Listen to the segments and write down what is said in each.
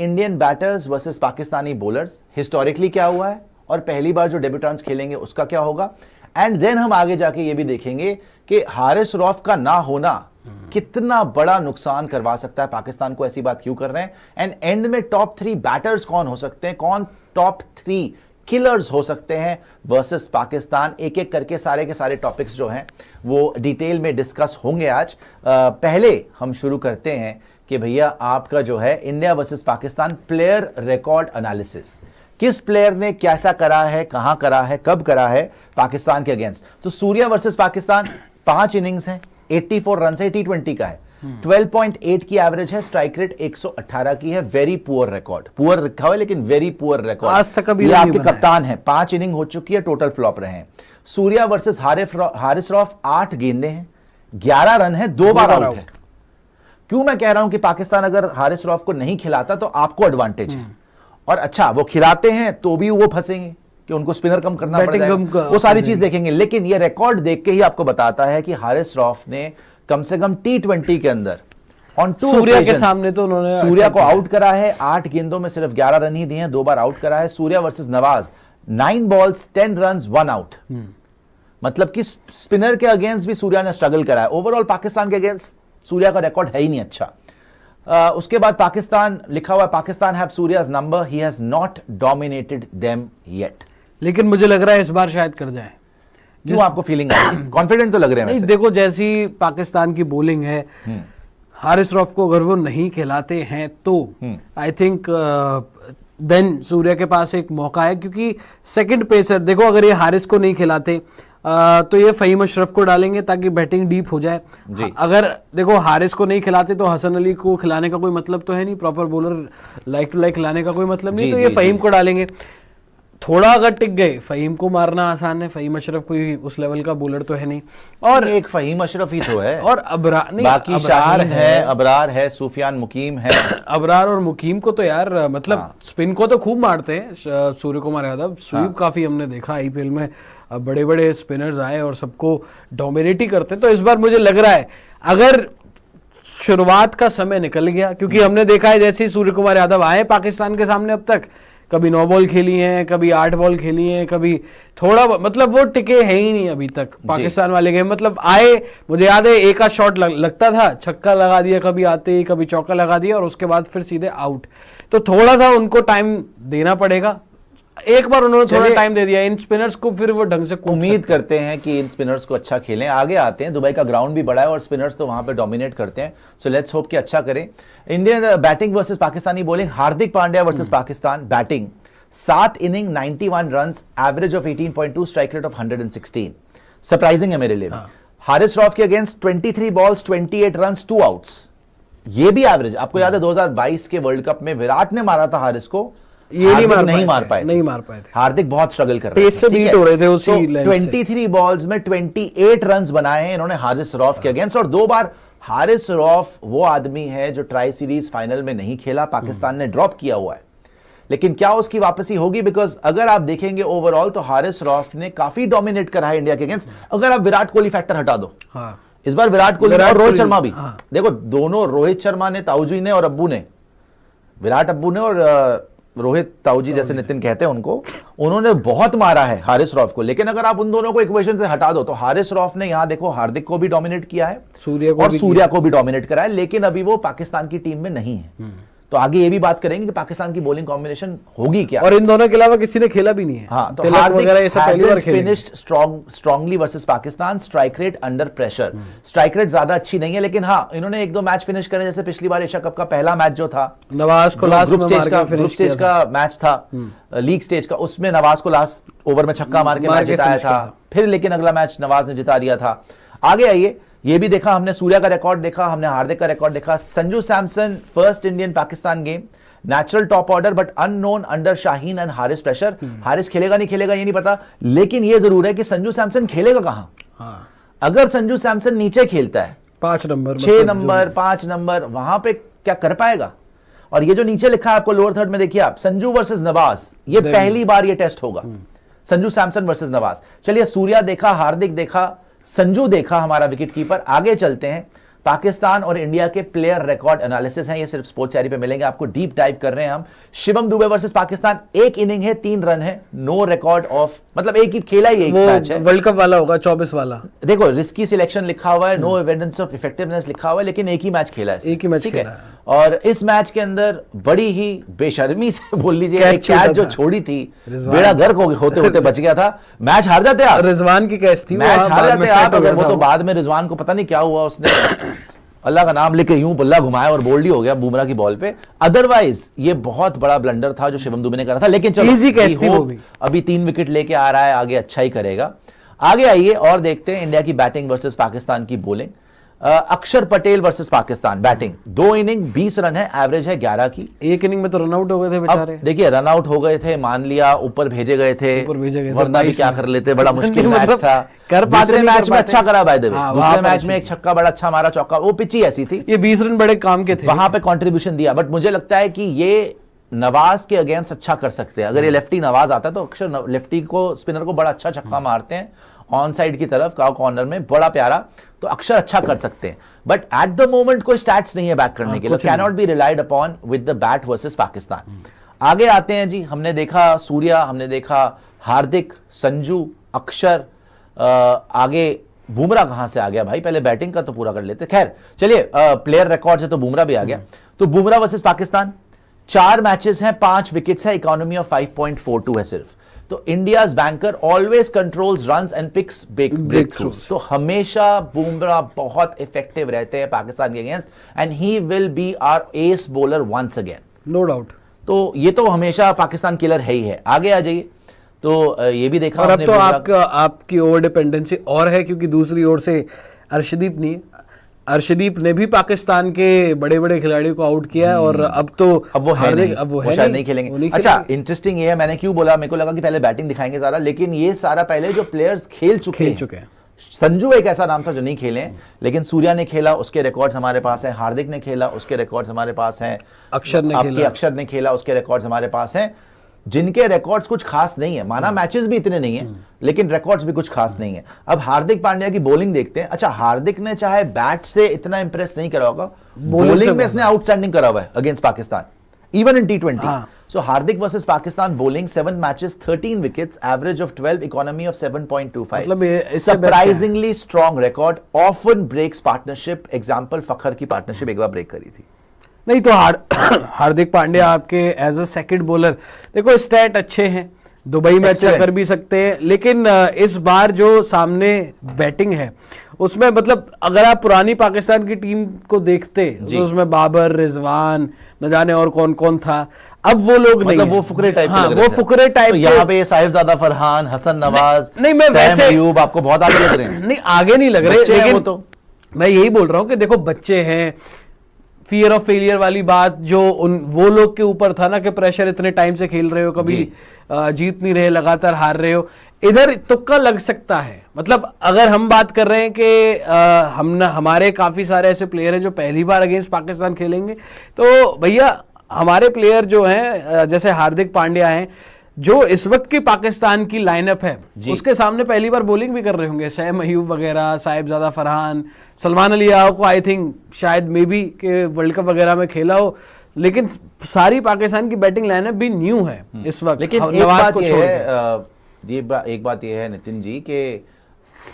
Indian batters versus Pakistani bowlers, historically क्या हुआ है और पहली बार जो डेब्यूटेंट्स खेलेंगे उसका क्या होगा, एंड देन हम आगे जाके ये भी देखेंगे कि हारिस रऊफ का ना होना कितना बड़ा नुकसान करवा सकता है पाकिस्तान को, ऐसी बात क्यों कर रहे हैं, एंड एंड में टॉप 3 बैटर्स कौन हो सकते हैं, कौन टॉप 3 किलर्स हो सकते हैं वर्सेस पाकिस्तान। एक एक करके सारे के सारे टॉपिक्स जो हैं वो डिटेल में डिस्कस होंगे आज। पहले हम शुरू करते हैं कि भैया आपका जो है India versus Pakistan player record analysis, किस प्लेयर ने कैसा करा है, कहां करा है, कब करा है पाकिस्तान के अगेंस्ट। तो सूर्या वर्सेस पाकिस्तान 5 इनिंग्स हैं, 84 रन है, T20 का है, 12.8 की एवरेज है, स्ट्राइक रेट 118 की है, वेरी पुअर रिकॉर्ड, पुअर रखा हुआ है लेकिन वेरी पुअर रिकॉर्ड। आज तक अभी ये आपके कप्तान है, 5 इनिंग हो चुकी है, टोटल फ्लॉप रहे हैं। सूर्या वर्सेस हारिस रऊफ 8 गेंदे हैं, 11 रन है, 2 बार आउट है। क्यों मैं कह रहा हूं कि पाकिस्तान अगर हारिस रऊफ को नहीं खिलाता तो आपको एडवांटेज है, और अच्छा वो खिलाते हैं तो भी वो फंसेंगे कि उनको स्पिनर कम करना पड़ जाएगा, वो सारी चीज देखेंगे। लेकिन ये रिकॉर्ड देख के ही आपको बताता है कि हारिस रऊफ ने कम से कम T20 के अंदर ऑन 2 सूर्या के सामने तो उन्होंने सूर्या को आउट करा है, 8 गेंदों में सिर्फ 11 रन ही दिए हैं, 2 बार आउट करा है। Surya versus Nawaz 9 balls 10 runs 1 out, मतलब कि स्पिनर के अगेंस्ट भी सूर्या ने स्ट्रगल करा है। ओवरऑल पाकिस्तान के अगेंस्ट सूर्या का रिकॉर्ड है ही नहीं अच्छा। उसके बाद पाकिस्तान लिखा हुआ है, Pakistan have Surya's number, he has not dominated them yet. लेकिन मुझे लग रहा है इस बार शायद कर जाए। क्यों आपको फीलिंग है? कॉन्फिडेंट तो लग रहे हैं नहीं, देखो जैसी पाकिस्तान की बॉलिंग है, हारिस रऊफ को अगर वो नहीं खिलाते हैं तो आई थिंक देन सूर्या के पास एक मौका है, क्योंकि सेकंड पेसर देखो, अगर ये हारिस को नहीं खिलाते तो ये फहीम अशरफ को डालेंगे ताकि बैटिंग डीप हो जाए। अगर देखो हारिस को नहीं खिलाते तो हसन अली को खिलाने का कोई मतलब तो है नहीं, proper bowler like to like खिलाने का कोई मतलब नहीं, तो ये फहीम को डालेंगे। थोड़ा अगर टिक गए, फहीम को मारना आसान है, फहीम अशरफ कोई उस लेवल का बॉलर तो है नहीं, और एक फहीम अशरफ ही तो है, और अबरार नहीं, बाकी शार है, अबरार है, सुफियान मुकीम है। अबरार और मुकीम को तो यार मतलब स्पिन को तो खूब मारते हैं सूर्य कुमार यादव, स्वीप काफी हमने देखा आईपीएल में, बड़े बड़े स्पिनर्स आए और सबको डोमिनेट ही करते। तो इस बार मुझे लग रहा है अगर शुरुआत का समय निकल गया, क्योंकि हमने देखा है जैसे ही सूर्य कुमार यादव आए पाकिस्तान के सामने, अब तक कभी 9 बॉल खेली हैं, कभी 8 बॉल खेली हैं, कभी थोड़ा, मतलब वो टिके है ही नहीं अभी तक पाकिस्तान वाले गेम। मतलब आए, मुझे याद है एक आध शॉट लगता था, छक्का लगा दिया कभी आते ही, कभी चौका लगा दिया, और उसके बाद फिर सीधे आउट। तो थोड़ा सा उनको टाइम देना पड़ेगा। एक बार उन्होंने थोड़ा टाइम दे दिया इन स्पिनर्स को, फिर वो ढंग से उम्मीद करते हैं कि इन स्पिनर्स को अच्छा खेलें, आगे आते हैं। दुबई का ग्राउंड भी बड़ा है और स्पिनर्स तो वहां पे डोमिनेट करते हैं, सो लेट्स होप कि अच्छा करें। Indian batting versus Pakistani bowling, Hardik Pandya versus Pakistan batting, 7 inning 91 runs, average of 18.2, strike rate of 116, surprising है मेरे लिए। हारिस रऊफ के अगेंस्ट 23 बॉल्स 28 रन्स 2 आउट्स, ये भी एवरेज। आपको याद है 2022 के वर्ल्ड कप में विराट ने मारा था हारिस को, ये नहीं मार पाए थे। हार्दिक बहुत स्ट्रगल कर रहे थे, बीट हो रहे थे उसी लाइन से। 23 बॉल्स में 28 रन्स बनाए हैं इन्होंने हारिस रऊफ के अगेंस्ट, और 2 बार हारिस रऊफ वो आदमी है जो ट्राई सीरीज फाइनल में नहीं खेला, पाकिस्तान ने ड्रॉप किया हुआ है। लेकिन क्या उसकी वापसी होगी? बिकॉज अगर आप देखेंगे ओवरऑल तो हारिस रऊफ ने काफी डोमिनेट करा है इंडिया के अगेंस्ट। अगर आप विराट कोहली फैक्टर हटा दो, इस बार विराट कोहली और रोहित शर्मा भी, देखो दोनों, रोहित शर्मा ने, ताऊजी ने और अब्बू ने, विराट अब्बू ने और रोहित ताऊजी जैसे नितिन कहते हैं उनको, उन्होंने बहुत मारा है हारिस रऊफ को। लेकिन अगर आप उन दोनों को इक्वेशन से हटा दो तो हारिस रऊफ ने यहां देखो हार्दिक को भी डोमिनेट किया है, सूर्या को भी डोमिनेट करा है, लेकिन अभी वो पाकिस्तान की टीम में नहीं है। तो आगे ये भी बात करेंगे कि पाकिस्तान की बॉलिंग कॉम्बिनेशन होगी क्या, और इन दोनों के अलावा किसी ने खेला भी नहीं है। हाँ, तो Hardik finished strongly versus Pakistan, strike rate under pressure, strike rate ज्यादा अच्छी नहीं है, लेकिन हाँ इन्होंने 1-2 मैच फिनिश करे, जैसे पिछली बार एशिया कप का पहला मैच जो था, नवाज को लास्ट ग्रुप स्टेज का मैच था, लीग स्टेज का, उसमें नवाज को लास्ट ओवर में छक्का मार के मैच जिताया था, फिर लेकिन अगला मैच नवाज ने जिता दिया था। आगे आइए, ये भी देखा हमने, सूर्या का रिकॉर्ड देखा हमने, हार्दिक का रिकॉर्ड देखा। Sanju Samson first Indian Pakistan game, natural top order but unknown under Shaheen and Haris pressure. Haris खेलेगा नहीं खेलेगा ये नहीं पता, लेकिन ये जरूर है कि संजू सैमसन खेलेगा कहां। अगर संजू सैमसन नीचे खेलता है 5 नंबर 6 नंबर 5 नंबर, वहां पे क्या कर पाएगा? और ये जो नीचे लिखा है आपको लोअर थर्ड में, देखिए आप, संजू वर्सेस नवाज, ये पहली बार ये टेस्ट होगा, संजू सैमसन वर्सेस नवाज। चलिए सूर्या देखा, हार्दिक देखा, संजू देखा, हमारा विकेट कीपर। आगे चलते हैं पाकिस्तान और इंडिया के प्लेयर रिकॉर्ड एनालिसिस हैं, ये सिर्फ स्पोर्ट्स डायरी पे मिलेंगे आपको। डीप डाइव कर रहे हैं हम। शिवम दुबे वर्सेस पाकिस्तान, एक इनिंग है, 3 रन है, नो रिकॉर्ड ऑफ, मतलब एक ही खेला ही एक मैच है। वर्ल्ड कप वाला होगा 24 वाला। देखो रिस्की सिलेक्शन लिखा हुआ है, नो एविडेंस ऑफ इफेक्टिवनेस लिखा हुआ है, लेकिन एक ही मैच खेला है, एक ही मैच ठीक खेला है। और इस मैच के अंदर बड़ी ही बेशर्मी से बोल लीजिए, एक कैच जो छोड़ी थी, बेड़ा गर्क होते होते बच गया था। मैच हार जाते आप, रिजवान की कैच थी, मैच हार जाते आप अगर, वो तो बाद में रिजवान को पता नहीं क्या हुआ, उसने अल्लाह का नाम लेके यूं बल्ला घुमाया और बोल्ड ही हो गया बुमराह की बॉल पे। अदरवाइज ये बहुत बड़ा ब्लंडर था जो शिवम दुबे ने करा था, लेकिन चलो इजी कैच थी वो भी। अभी 3 विकेट लेके आ रहा है, आगे अच्छा ही करेगा। आगे आइए और देखते हैं इंडिया की बैटिंग वर्सेस पाकिस्तान की बॉलिंग। अक्षर Patel versus Pakistan batting, 2 inning 20 run है, एवरेज है 11 की। एक इनिंग में तो रन आउट हो गए थे बेचारे। देखिए रन आउट हो गए थे, मान लिया, ऊपर भेजे गए थे, वरना भी क्या कर लेते, बड़ा मुश्किल मैच था। दूसरे मैच में अच्छा करा बाय द वे, दूसरे मैच में एक छक्का बड़ा अच्छा मारा, चौका, वो पिच ही ऐसी थी, ये 20 रन बड़े काम के थे, वहां पे कंट्रीब्यूशन दिया। बट मुझे लगता है कि ये नवाज के अगेंस्ट अच्छा कर सकते हैं। अगर ये लेफ्टी नवाज आता है तो अक्षर लेफ्टी को, स्पिनर को बड़ा अच्छा छक्का मारते हैं ऑन साइड की तरफ, कॉर्नर में, बड़ा प्यारा, तो अक्षर अच्छा कर सकते हैं। बट एट द मोमेंट कोई स्टैट्स नहीं है बैक करने के लिए, can not be relied upon with the bat versus Pakistan. आगे आते हैं जी, हमने देखा सूर्या, हमने देखा हार्दिक, संजू, अक्षर, आगे बुमराह कहां से आ गया भाई, पहले बैटिंग का तो पूरा कर लेते। खैर चलिए, प्लेयर रिकॉर्ड से तो बुमराह भी आ गया। तो बुमराह वर्सेस पाकिस्तान, 4 मैचेस हैं, 5 विकेट्स है, इकोनॉमी ऑफ 5.42 है सिर्फ। तो India's banker always controls runs and picks breakthroughs, तो हमेशा बुमराह बहुत इफेक्टिव रहते हैं पाकिस्तान के against, and he will be our ace bowler once again, no doubt. तो ये तो हमेशा पाकिस्तान किलर है ही है। आगे आ जाइए, तो ये भी देखा, और अब तो आपकी ओवर डिपेंडेंसी और है, क्योंकि दूसरी ओर से अर्शदीप नहीं, अर्शदीप ने भी पाकिस्तान के बड़े बड़े खिलाड़ियों को आउट किया है, और अब वो है नहीं, अब वो शायद नहीं खेलेंगे। अच्छा इंटरेस्टिंग ये है, मैंने क्यों बोला, मेरे को लगा कि पहले बैटिंग दिखाएंगे सारा, लेकिन ये सारा पहले जो प्लेयर्स खेल चुके हैं। संजू एक ऐसा नाम था जो नहीं खेले, लेकिन सूर्या ने खेला, उसके रिकॉर्ड्स हमारे पास हैं। हार्दिक ने खेला, उसके रिकॉर्ड्स हमारे पास हैं। अक्षर ने खेला, उसके रिकॉर्ड्स हमारे पास हैं। जिनके रिकॉर्ड्स कुछ खास नहीं है, माना मैचेस भी इतने नहीं है, लेकिन रिकॉर्ड्स भी कुछ खास नहीं है। अब हार्दिक पांड्या की बॉलिंग देखते हैं। अच्छा, हार्दिक ने चाहे बैट से इतना इंप्रेस नहीं करा होगा, बॉलिंग में इसने आउटस्टैंडिंग करा हुआ है against Pakistan, even in T20। So Hardik versus Pakistan bowling, 7 matches, 13 wickets, average of 12, economy of 7.25, मतलब surprisingly strong record, often breaks partnership. Example Fakhar की पार्टनरशिप एक बार ब्रेक करी थी। नहीं तो हार्दिक पांड्या आपके एज अ सेकंड बॉलर, देखो स्टैट अच्छे हैं, दुबई में अच्छा कर भी सकते हैं, लेकिन इस बार जो सामने बैटिंग है उसमें, मतलब अगर आप पुरानी पाकिस्तान की टीम को देखते तो उसमें बाबर, रिजवान, न जाने और कौन कौन था, अब वो लोग नहीं, वो फुकरे टाइप हाँ, वो फुकरे टाइप। तो यहाँ पे साहिबजादा फरहान, हसन नवाज, नहीं मैं वैसे अयूब आपको बहुत आगे लग रहे हैं। नहीं आगे नहीं लग रहे, लेकिन तो मैं यही बोल रहा हूँ कि देखो बच्चे हैं, फियर ऑफ फेलियर वाली बात जो वो लोग के ऊपर था ना, कि प्रेशर, इतने टाइम से खेल रहे हो, कभी जीत नहीं रहे, लगातार हार रहे हो, इधर तुक्का लग सकता है। मतलब अगर हम बात कर रहे हैं कि हमारे काफी सारे ऐसे प्लेयर हैं जो पहली बार अगेंस्ट पाकिस्तान खेलेंगे, तो भैया हमारे प्लेयर जो हैं, जैसे हार्दिक पांड्या हैं, जो इस वक्त की पाकिस्तान की लाइनअप है उसके सामने पहली बार बॉलिंग भी कर रहे होंगे, शहम अयूब वगैरह, साहिबजादा फरहान, सलमान अली को आई थिंक शायद मे बी के वर्ल्ड कप वगैरह में खेला हो, लेकिन सारी पाकिस्तान की बैटिंग लाइनअप भी न्यू है इस वक्त। लेकिन एक बात ये है नितिन जी कि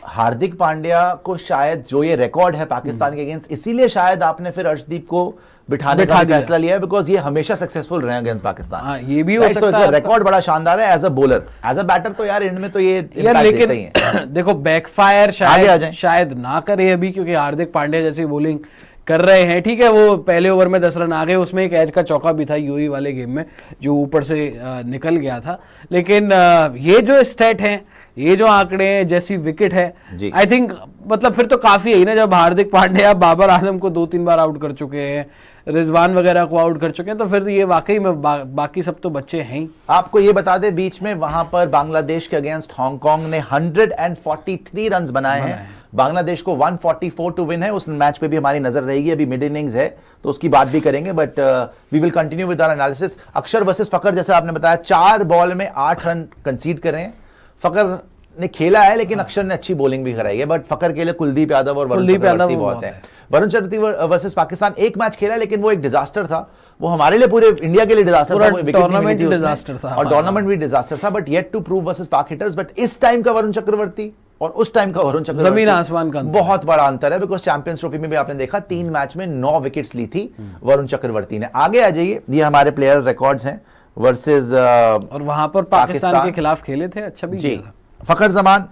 हार्दिक पांड्या को शायद जो ये रिकॉर्ड है पाकिस्तान के अगेंस्ट, इसीलिए शायद आपने फिर अर्शदीप को बिठाने का फैसला लिया है, बिकॉज ये हमेशा सक्सेसफुल रहे अगेंस्ट पाकिस्तान। ये भी हो सकता है, रिकॉर्ड बड़ा शानदार है as a bowler, as a batter तो यार एंड में तो ये यार, लेकिन देखो बैकफायर शायद ना करे अभी, क्योंकि हार्दिक पांड्या जैसी बॉलिंग कर रहे हैं। ठीक है, वो पहले ओवर में 10 रन आ गए, उसमें एक एज का चौका भी था यूएई वाले गेम में जो ऊपर से निकल गया था, लेकिन ये जो स्टैट है, ये जो आंकड़े हैं, जैसी विकेट है, आई थिंक मतलब फिर तो काफी है ना, जब हार्दिक पांड्या बाबर आजम को 2-3 बार आउट कर चुके हैं, रिजवान वगैरह को आउट कर चुके हैं, तो फिर ये वाकई में बाकी सब तो बच्चे हैं ही। आपको ये बता दें, बीच में वहां पर बांग्लादेश के अगेंस्ट हांगकांग ने 143 रन बनाए हैं, बांग्लादेश को 144 टू विन है। उस मैच पे भी हमारी नजर रहेगी, अभी मिड इनिंग्स है तो उसकी बात भी करेंगे, but we will continue with our analysis. Axar versus Fakhar, जैसा आपने बताया, 4 बॉल में 8 रन कंसीड कर रहे हैं। फकर ने खेला है, लेकिन अक्षर ने अच्छी बॉलिंग भी कराई है, बट फकर के लिए कुलदीप यादव और वरुण चक्रवर्ती बहुत है। वरुण चक्रवर्ती वर्सेस पाकिस्तान एक मैच खेला, लेकिन वो एक डिजास्टर था, वो हमारे लिए पूरे इंडिया के लिए डिजास्टर था, टूर्नामेंट डिजास्टर था और टूर्नामेंट भी डिजास्टर था, but yet to prove versus Pak hitters. But इस टाइम का वरुण चक्रवर्ती और उस टाइम का वरुण चक्रवर्ती जमीन आसमान का बहुत बड़ा अंतर है, बिकॉज चैंपियंस ट्रॉफी में भी आपने देखा 3 मैच में 9 विकेट्स ली थी वरुण चक्रवर्ती ने। आगे आ जाइए, ये हमारे प्लेयर रिकॉर्ड्स हैं वर्सेस और वहां पर पाकिस्तान के खिलाफ खेले थे, अच्छा भी जी। फखर जमान,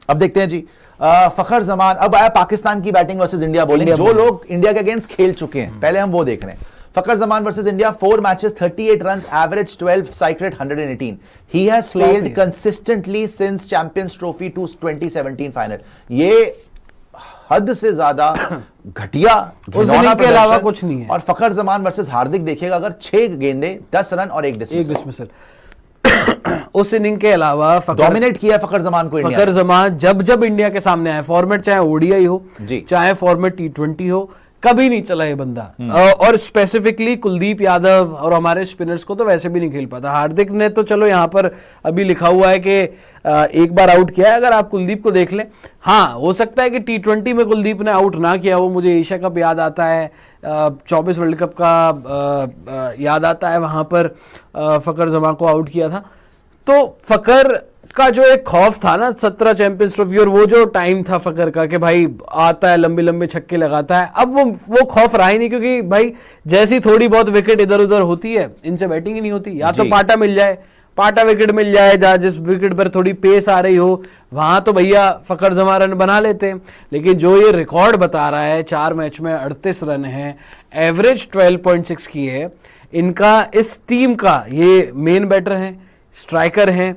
अब देखते हैं जी, फखर जमान, अब आया पाकिस्तान की बैटिंग वर्सेस इंडिया बॉलिंग, जो लोग इंडिया के अगेंस्ट खेल चुके हैं पहले हम वो देख रहे हैं। Fakhar Zaman versus India, 4 matches, 38 runs, average 12, strike rate 118। He has failed consistently since champions trophy to 2017 final. ये हद से ज्यादा घटिया घिनौना के अलावा कुछ नहीं है। और फखर जमान वर्सेस हार्दिक देखिएगा, अगर 6 गेंदे, 10 रन और 1 डिसमिसल। उस इनिंग के अलावा डोमिनेट किया फखर जमान को इंडिया। फखर जमान जब इंडिया के सामने आए, फॉर्मेट चाहे ओडीआई हो चाहे फॉर्मेट T20 हो, कभी नहीं चला ये बंदा। और स्पेसिफिकली कुलदीप यादव और हमारे स्पिनर्स को तो वैसे भी नहीं खेल पाता। हार्दिक ने तो चलो यहाँ पर अभी लिखा हुआ है कि एक बार आउट किया है, अगर आप कुलदीप को देख लें, हाँ हो सकता है कि T20 में कुलदीप ने आउट ना किया हो, मुझे एशिया कप याद आता है, 24 वर्ल्ड कप का याद आता है, वहां पर फखर जमान को आउट किया था। तो फखर का जो एक खौफ था ना 17 चैंपियंस ट्रॉफी, और वो जो टाइम था फखर का कि भाई आता है लंबे लंबे छक्के लगाता है, अब वो खौफ रहा ही नहीं, क्योंकि भाई जैसी थोड़ी बहुत विकेट इधर उधर होती है, इनसे बैटिंग ही नहीं होती। या तो पाटा मिल जाए, पाटा विकेट मिल जाए, जहाँ जिस विकेट पर थोड़ी पेस आ रही हो वहां तो भैया फखर जमान रन बना लेते हैं। लेकिन जो ये रिकॉर्ड बता रहा है, 4 मैच में 38 रन है, एवरेज 12.6 की है इनका, इस टीम का ये मेन बैटर है, स्ट्राइकर हैं,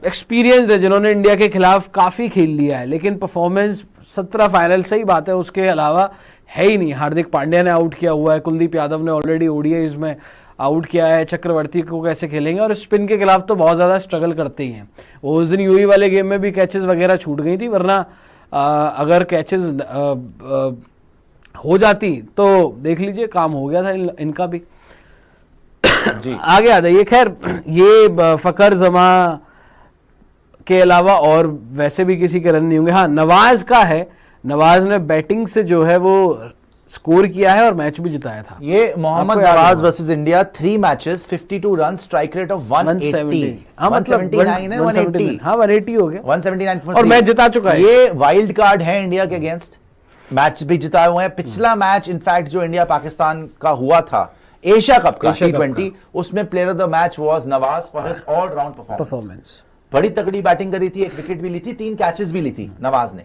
एक्सपीरियंस है, जिन्होंने इंडिया के खिलाफ काफ़ी खेल लिया है, लेकिन परफॉर्मेंस 17 फाइनल सही बात है, उसके अलावा है ही नहीं। हार्दिक पांड्या ने आउट किया हुआ है, कुलदीप यादव ने ऑलरेडी ओडीआईज में आउट किया है, चक्रवर्ती को कैसे खेलेंगे, और स्पिन के खिलाफ तो बहुत ज़्यादा स्ट्रगल करते ही हैं। वो उस दिन यूई वाले गेम में भी कैचेस वगैरह छूट गई थी, वरना अगर कैचेस हो जाती तो देख लीजिए काम हो गया था इनका भी। आगे आ जाइए। खैर, ये फखर जमा के अलावा और वैसे भी किसी के रन नहीं होंगे। हाँ, नवाज का है, नवाज ने बैटिंग से जो है वो स्कोर किया है और मैच भी जिताया था। ये Mohammad Nawaz versus India, 3 matches, 52 run, strike rate of 180। हाँ, मतलब 180, हाँ 180 हो गया, 179 और मैच जिता चुका है। ये वाइल्ड कार्ड है इंडिया के अगेंस्ट, मैच भी जिताए हुए हैं। पिछला मैच इनफैक्ट जो इंडिया पाकिस्तान का हुआ था एशिया कप का T20, उसमें player of the match was Nawaz for his all round performance. बड़ी तगड़ी बैटिंग करी थी, 1 विकेट भी ली थी, 3 कैचेस भी ली थी नवाज ने।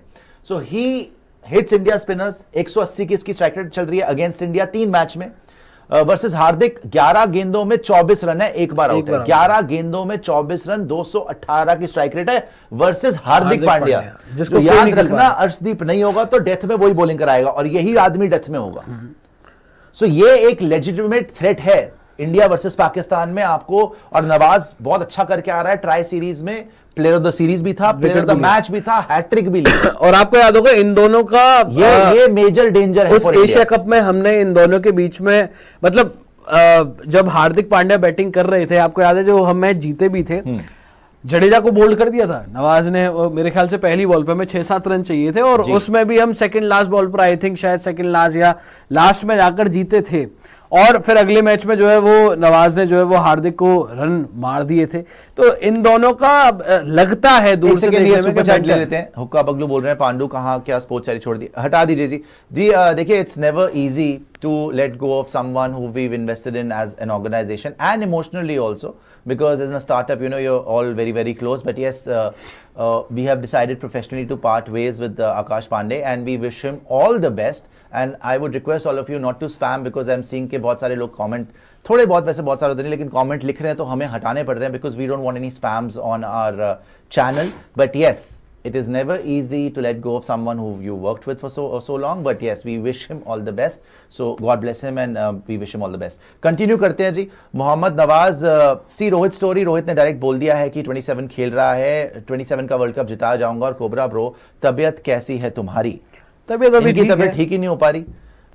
सो ही हिट्स इंडिया स्पिनर्स। 180 की इसकी स्ट्राइक रेट चल रही है अगेंस्ट इंडिया 3 मैच में। वर्सेस हार्दिक 11 गेंदों में 24 रन है, एक बार आउट है। 11 गेंदों में 24 रन, 218 की स्ट्राइक रेट है वर्सेस हार्दिक पांड्या, जिसको याद रखना अर्शदीप नहीं होगा तो डेथ में वही बॉलिंग कराएगा, और यही आदमी डेथ में होगा। सो ये एक लेजिटिमेट थ्रेट है इंडिया वर्सेस पाकिस्तान में आपको। और नवाज बहुत अच्छा करके आ रहा है, ट्राई सीरीज में प्लेयर ऑफ द सीरीज भी था, प्लेयर ऑफ द मैच भी था, हैट्रिक भी ली। और आपको याद होगा इन दोनों का ये मेजर डेंजर है। उस एशिया कप में हमने इन दोनों के बीच में, मतलब जब हार्दिक पांड्या बैटिंग कर रहे थे, आपको याद है जो हम मैच जीते भी थे, जडेजा को बोल्ड कर दिया था नवाज ने, मेरे ख्याल से पहली बॉल पे हमें 6-7 रन चाहिए थे, और उसमें भी हम सेकंड लास्ट बॉल पर, आई थिंक शायद सेकंड लास्ट या लास्ट में जाकर जीते थे। और फिर अगले मैच में जो है वो नवाज ने जो है वो हार्दिक को रन मार दिए थे। तो इन दोनों का लगता है दूर से देखने में। सुपर ले लेते हैं। हुक्का बगलू बोल रहे हैं, पांडु कहाँ क्या स्पोर्ट्स चैरिटी छोड़ दी, हटा दीजिए जी। देखिए, it's never easy to let go of someone who we've invested in as an organization, and emotionally also, because as a startup, you're all very, very close. But yes, we have decided professionally to part ways with Akash Pandey, and we wish him all the best. And I would request all of you not to spam, because I'm seeing कि बहुत सारे लोग comment, थोड़े बहुत, वैसे बहुत सारे होते नहीं, लेकिन comment लिख रहे हैं तो हमें हटाने पड़ रहे हैं, because we don't want any spams on our channel. But yes, it is never easy to let go of someone who you worked with for so long, but yes, we wish him all the best. So God bless him, and we wish him all the best. Continue करते हैं जी। मोहम्मद नवाज, सी Rohit story, Rohit ने direct बोल दिया है कि 27 खेल रहा है, 27 का वर्ल्ड कप जिता जाऊंगा। और कोबरा ब्रो, तबीयत कैसी है तुम्हारी? तबीयत ठीक ही नहीं हो पा रही।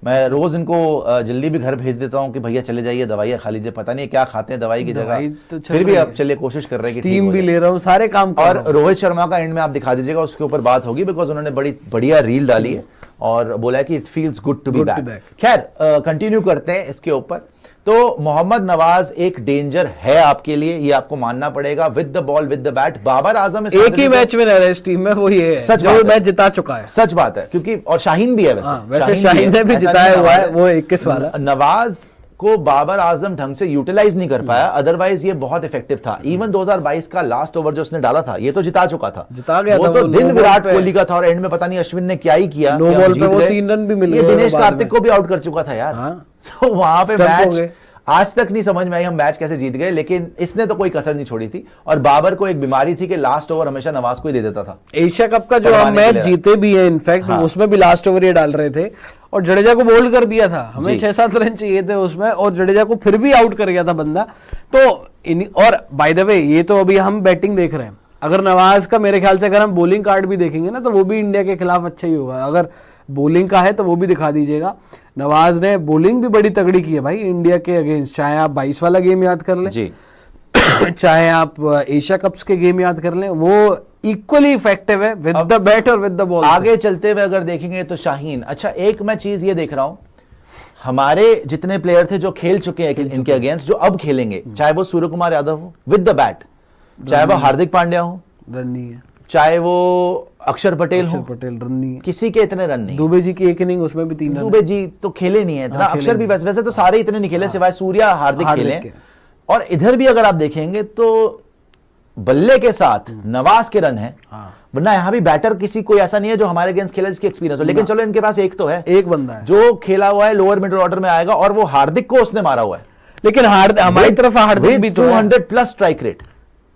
मैं रोज इनको जल्दी भी घर भेज देता हूँ कि भैया चले जाइए, दवाइयाँ खा लीजिए, पता नहीं क्या खाते हैं दवाई की जगह, तो फिर भी अब चलिए कोशिश कर रहे हैं कि टीम भी ले रहा हूँ, सारे काम कर और रोहित शर्मा का एंड में आप दिखा दीजिएगा, उसके ऊपर बात होगी, बिकॉज उन्होंने बड़ी बढ़िया रील डाली है और बोला है कि it feels good to be Good to back. back. खैर कंटिन्यू करते हैं इसके ऊपर। तो मोहम्मद नवाज एक डेंजर है आपके लिए, ये आपको मानना पड़ेगा। With the ball with the bat, Babar Azam एक ही मैच में रह रहे इस टीम में, वो ये है सच जो बात है। मैच जिता चुका है। सच बात है, क्योंकि और शाहीन भी है वैसे। वैसे शाहीन ने भी ऐसा जिताया नहीं हुआ है, नवाज वो 21 वाला। नवाज को बाबर आजम ढंग से यूटिलाइज नहीं कर पाया, अदरवाइज ये बहुत इफेक्टिव था। इवन 2022 का लास्ट ओवर जो उसने डाला था, ये तो जिता चुका था, जिता गया वो था, तो वो दिन नो विराट बॉल पे। कोहली का था, और एंड में पता नहीं अश्विन ने क्या ही किया, नो कि हम बॉल जीत पे वो गए। 3 रन भी मिल ये गए दिनेश बाद कार्तिक में। को भी आउट कर चुका था यार। हाँ। तो वहां पे Stump हो मैच गए। आज तक नहीं समझ में आई हम मैच कैसे जीत गए, लेकिन इसने तो कोई कसर नहीं छोड़ी थी। और बाबर को एक बीमारी थी कि लास्ट ओवर हमेशा नवाज को ही दे देता था। एशिया कप का जो करवाने हम के मैच लिए। जीते भी है इनफैक्ट, हाँ। उसमें भी लास्ट ओवर ये डाल रहे थे और जडेजा को बोल्ड कर दिया था। हमें जी। 6-7 रन चाहिए थे उसमें और जडेजा को फिर भी आउट कर गया था बंदा। तो और बाय द वे ये तो अभी हम बैटिंग देख रहे हैं, अगर नवाज का मेरे ख्याल से अगर हम बॉलिंग कार्ड भी देखेंगे ना, तो वो भी इंडिया के खिलाफ अच्छा ही होगा। अगर बॉलिंग का है तो वो भी दिखा दीजिएगा। नवाज ने बॉलिंग भी बड़ी तगड़ी की है भाई इंडिया के अगेंस्ट, चाहे आप 22 वाला गेम याद कर लें जी चाहे आप एशिया कप्स के गेम याद कर लें, वो इक्वली इफेक्टिव है विद द बैट और विद द बॉल। आगे चलते हुए अगर देखेंगे तो शाहीन, अच्छा एक मैं चीज ये देख रहा हूं, हमारे जितने प्लेयर थे जो खेल चुके हैं इनके अगेंस्ट, जो अब खेलेंगे, चाहे वो सूर्य कुमार यादव हो विद द बैट, चाहे वो हार्दिक पांड्या हो, रन नहीं है, चाहे वो अक्षर पटेल हो, अक्षर पटेल रन नहीं है, किसी के इतने रन नहीं। दुबे जी की एक इनिंग उसमें भी 3 रन। दुबे जी तो खेले नहीं है इतना, हाँ, खेले अक्षर भी वैसे तो सारे इतने नहीं खेले, सिवाय सूर्या हार्दिक हार्दिक खेले। के। और इधर भी अगर आप देखेंगे तो बल्ले के साथ नवाज के रन है, हाँ। वरना यहां भी बैटर किसी कोई ऐसा नहीं है जो हमारे अगेंस्ट खेला जिसकी एक्सपीरियंस हो। लेकिन चलो इनके पास एक तो है, एक बंदा है जो खेला हुआ है, लोअर मिडिल ऑर्डर में आएगा, और वो हार्दिक को उसने मारा हुआ है। लेकिन हमारी तरफ हार्दिक भी तो है। 200 प्लस स्ट्राइक रेट।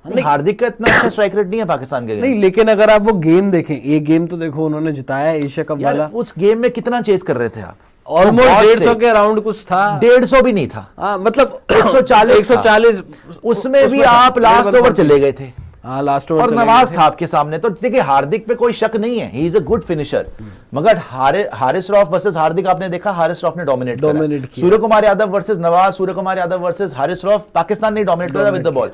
हार्दिक का इतना अच्छा स्ट्राइक रेट नहीं है पाकिस्तान के नहीं, against। लेकिन अगर आप वो गेम देखें, एक गेम तो देखो उन्होंने जिताया एशिया कप यार वाला, उस गेम में कितना चेज कर रहे थे आप? ऑलमोस्ट बहुत 150 से। के अराउंड कुछ था। 150 भी नहीं था, हाँ, मतलब 140 उसमें भी आप लास्ट ओवर चले गए थे। हाँ, लास्ट ओवर और नवाज था आपके सामने, तो देखिए हार्दिक पे कोई शक नहीं है, he is a good finisher. मगर हारिस रॉफ वर्सेस हार्दिक आपने देखा, हारिस रॉफ ने डोमिनेट Dominate किया। किया। Surya Kumar Yadav versus Nawaz, Surya Kumar Yadav versus Haris rough, Pakistan ने डोमिनेट किया विद द बॉल।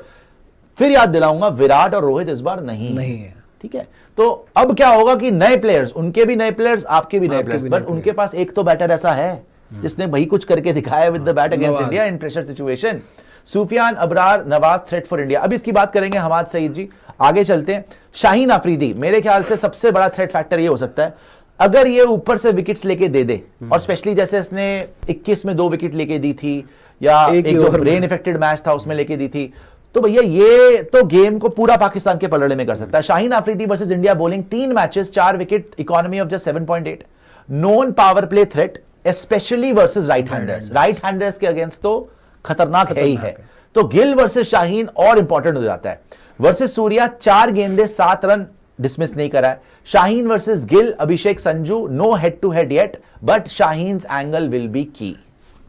फिर याद दिलाऊंगा, विराट और रोहित इस बार नहीं है। ठीक है, तो अब क्या होगा कि नए प्लेयर्स, उनके भी नए प्लेयर्स, आपके भी नए प्लेयर्स, बट उनके पास एक तो बैटर ऐसा है जिसने वही कुछ करके दिखाया with the bat against India in pressure situation. Sufiyan Abrar, Nawaz threat for India. अब इसकी बात करेंगे हमाद सईद जी, आगे चलते हैं। शाहीन अफरीदी, मेरे ख्याल से सबसे बड़ा थ्रेट फैक्टर ये हो सकता है, अगर ये ऊपर से विकेट्स लेके दे दे, और स्पेशली जैसे इसने 21 में 2 विकेट लेके दी थी, या एक जो रेन इफेक्टेड मैच था उसमें लेके दी थी, तो भैया ये तो गेम को पूरा पाकिस्तान के पलड़े में कर सकता है। Shaheen Afridi versus India bowling, 3 matches 4 wicket, economy of just 7.8, non power play threat, specially versus right handers. Right handers के अगेंस्ट तो खतरनाक है ही है। तो गिल वर्सेस शाहीन और इंपॉर्टेंट हो जाता है। वर्सेस सूर्या 4 गेंदे 7 रन, डिसमिस नहीं करा है। Shaheen versus Gill, Abhishek Sanju, no head to head yet, but Shaheen's angle will be key.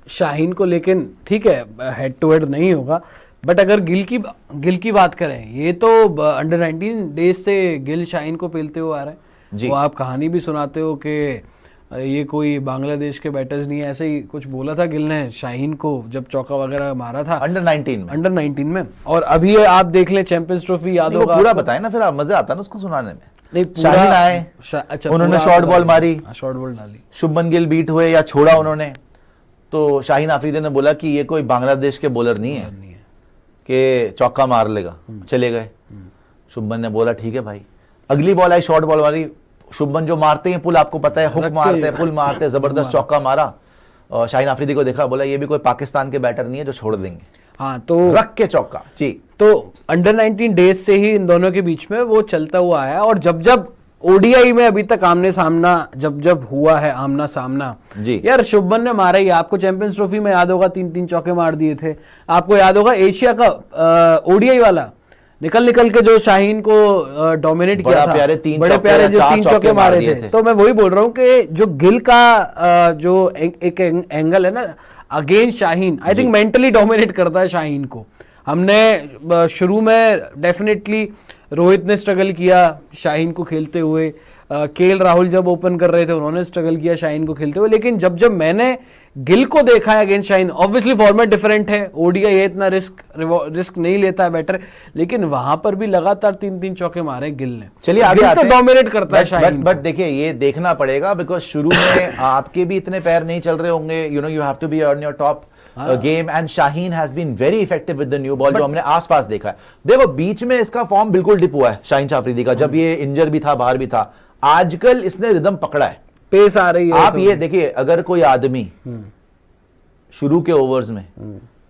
Shaheen को लेकिन ठीक है, हेड टू हेड नहीं होगा, बट अगर गिल की बात करें, ये तो अंडर 19 डेज से गिल शाहीन को पेलते हुए आ रहे हैं। जी। वो आप कहानी भी सुनाते हो कि ये कोई बांग्लादेश के बैटर्स नहीं है, ऐसे ही कुछ बोला था गिल ने शाहीन को जब चौका वगैरह मारा था अंडर 19 में। और अभी आप देख लें चैंपियंस ट्रॉफी याद होगा पूरा आपको? बताए ना, फिर आप मजा आता है ना उसको सुनाने में। नहीं, शाहीन आए, अच्छा, उन्होंने शॉर्ट बॉल मारी, शॉर्ट बॉल डाली, शुभमन गिल बीट हुए या छोड़ा उन्होंने, तो शाहीन अफरीदी ने बोला कि ये कोई बांग्लादेश के बॉलर नहीं है कि चौका मार लेगा, चले गए। शुभमन ने बोला ठीक है भाई। अगली बॉल आई, शॉर्ट बॉल मारी, शुभमन जो मारते हैं पुल, आपको पता है, हुक मारते हैं, पुल मारते हैं, जबरदस्त चौका मारा। और शाहीन अफरीदी को देखा, बोला ये भी कोई पाकिस्तान के बैटर नहीं है जो छोड़ देंगे। हाँ, तो रख के चौका जी। तो अंडर 19 डेज से ही इन दोनों के बीच में वो चलता हुआ आया, और जब जब ओडीआई में अभी तक आमने सामना जब हुआ है, आमना सामना जी, यार शुभमन ने मारा ही। आपको चैंपियंस ट्रॉफी में याद होगा 3-3 चौके मार दिए थे। आपको याद होगा एशिया का ओडीआई वाला, निकल के जो शाहीन को डोमिनेट किया था, बड़े प्यारे जो 3 चौके मारे थे। तो मैं वही बोल रहा हूँ कि जो गिल का जो एक एंगल है ना against Shaheen, I think mentally dominate करता है शाहीन को। हमने शुरू में डेफिनेटली रोहित ने स्ट्रगल किया शाहीन को खेलते हुए, केएल राहुल जब ओपन कर रहे थे उन्होंने स्ट्रगल किया शाहीन को खेलते हुए, लेकिन जब मैंने गिल को देखा है against Shaheen, obviously format different है, ओडीआई ये इतना रिस्क नहीं लेता है बैटर, लेकिन वहां पर भी लगातार 3-3 चौके मारे गिल ने। चलिए आगे आते तो हैं। डोमिनेट करता है शाहीन। बट देखिए ये देखना पड़ेगा, बिकॉज शुरू में आपके भी इतने पैर नहीं चल रहे होंगे, you know, you have to be on your top game, and Shaheen has been very effective with the new ball, जो हमने आसपास देखा है। देखो बीच में इसका फॉर्म बिल्कुल डिप हुआ है शाहीन अफरीदी का, जब ये इंजर भी था, बाहर भी था। आजकल इसने रिदम पकड़ा है, पेस आ रही है। आप ये देखिए, अगर कोई आदमी शुरू के ओवर्स में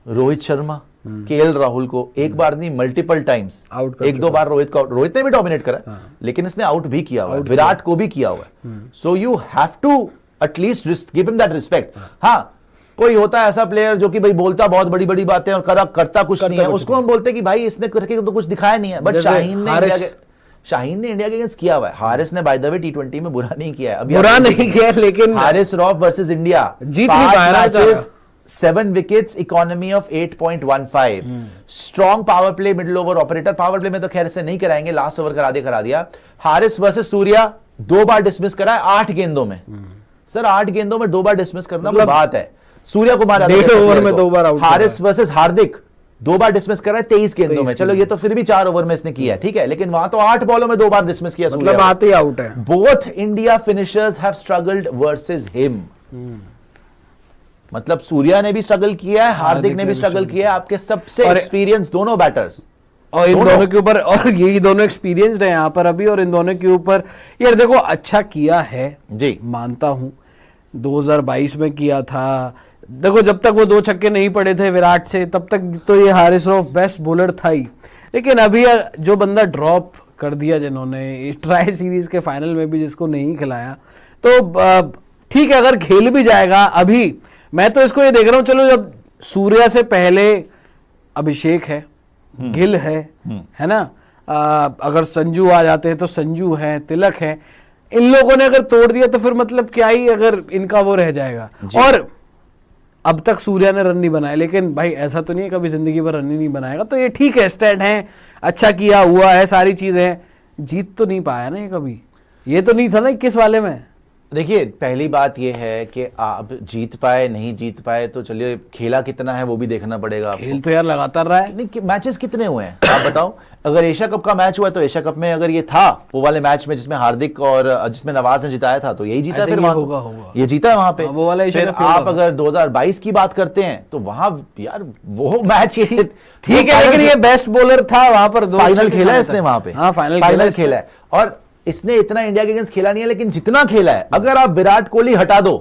रोहित शर्मा, केएल राहुल को एक बार नहीं मल्टीपल टाइम्स, एक दो बार रोहित ने भी डोमिनेट करा, लेकिन इसने आउट भी किया हुआ है, विराट को भी किया हुआ है। So you have to at least give him that respect. हाँ, कोई होता है ऐसा प्लेयर जो कि भाई बोलता बहुत बड़ी बड़ी बातें और करता कुछ नहीं है, उसको हम बोलते हैं कि भाई इसने करके तो कुछ दिखाया नहीं है। बट शाहीन ने इंडिया के अगेंस्ट किया हुआ है। हारिस ने बाय द वे T20 में बुरा नहीं किया है, अभी बुरा नहीं किया, लेकिन हारिस रॉफ वर्सेस इंडिया जीत नहीं पाया, 7 wickets, economy of 8.15, strong power play, middle over operator. Power play में तो खैर से नहीं कराएंगे, लास्ट ओवर करा दिया। हारिस वर्सेस सूर्या 2 बार डिसमिस करा है 8 गेंदों में। सर 8 गेंदों में 2 बार डिसमिस करना मतलब बात है। सूर्या कुमार ओवर में 2 बार आउट। हारिस वर्सेस हार्दिक 2 बार डिसमिस करा है 23 गेंदों में। चलो ये तो फिर भी 4 ओवर में इसने किया है, ठीक है, लेकिन वहां तो 8 बॉलों में 2 बार डिसमिस किया, मतलब आते ही आउट है। Both India finishers have struggled versus him. मतलब सूर्या ने भी स्ट्रगल किया है, हार्दिक ने भी स्ट्रगल किया है, आपके सबसे एक्सपीरियंस दोनों बैटर्स, और इन दोनों के ऊपर, और यही दोनों एक्सपीरियंस्ड है यहाँ पर अभी, और इन दोनों के ऊपर यार देखो अच्छा किया है जी, मानता हूं। 2022 में किया था, देखो जब तक वो 2 छक्के नहीं पड़े थे विराट से, तब तक तो ये हारिस रॉफ बेस्ट बॉलर था ही। लेकिन अभी जो बंदा ड्रॉप कर दिया जिन्होंने ट्राई सीरीज के फाइनल में भी, जिसको नहीं खिलाया, तो ठीक है अगर खेल भी जाएगा। अभी मैं तो इसको ये देख रहा हूं, चलो जब सूर्या से पहले अभिषेक है, गिल है ना, अगर संजू आ जाते हैं तो संजू है, तिलक है, इन लोगों ने अगर तोड़ दिया तो फिर मतलब क्या ही अगर इनका वो रह जाएगा। और अब तक सूर्या ने रन नहीं बनाया, लेकिन भाई ऐसा तो नहीं है कभी जिंदगी भर रन ही नहीं बनाएगा, तो ये ठीक है, स्टैट है, अच्छा किया हुआ है, सारी चीजें हैं, जीत तो नहीं पाया ना ये कभी, ये तो नहीं था ना 21 वाले में। देखिए पहली बात यह है कि आप जीत पाए नहीं जीत पाए तो चलिए, खेला कितना है वो भी देखना पड़ेगा। खेल तो यार लगातार रहा है, नहीं मैचेस कितने हुए हैं आप बताओ। अगर एशिया कप का मैच हुआ तो एशिया कप में अगर ये था वो वाले मैच में जिसमें हार्दिक और जिसमें नवाज ने जिताया था, तो यही जीता, फिर वहां ये जीता है वहां पे। वो वाला फिर आप अगर 2022 की बात करते हैं तो वहां यार वो मैच ठीक है, लेकिन ये बेस्ट बॉलर था वहां पर, फाइनल खेला है इसने वहां पे, हाँ फाइनल खेला है, और इसने इतना इंडिया के अगेंस्ट खेला नहीं है, लेकिन जितना खेला है, अगर आप विराट कोहली हटा दो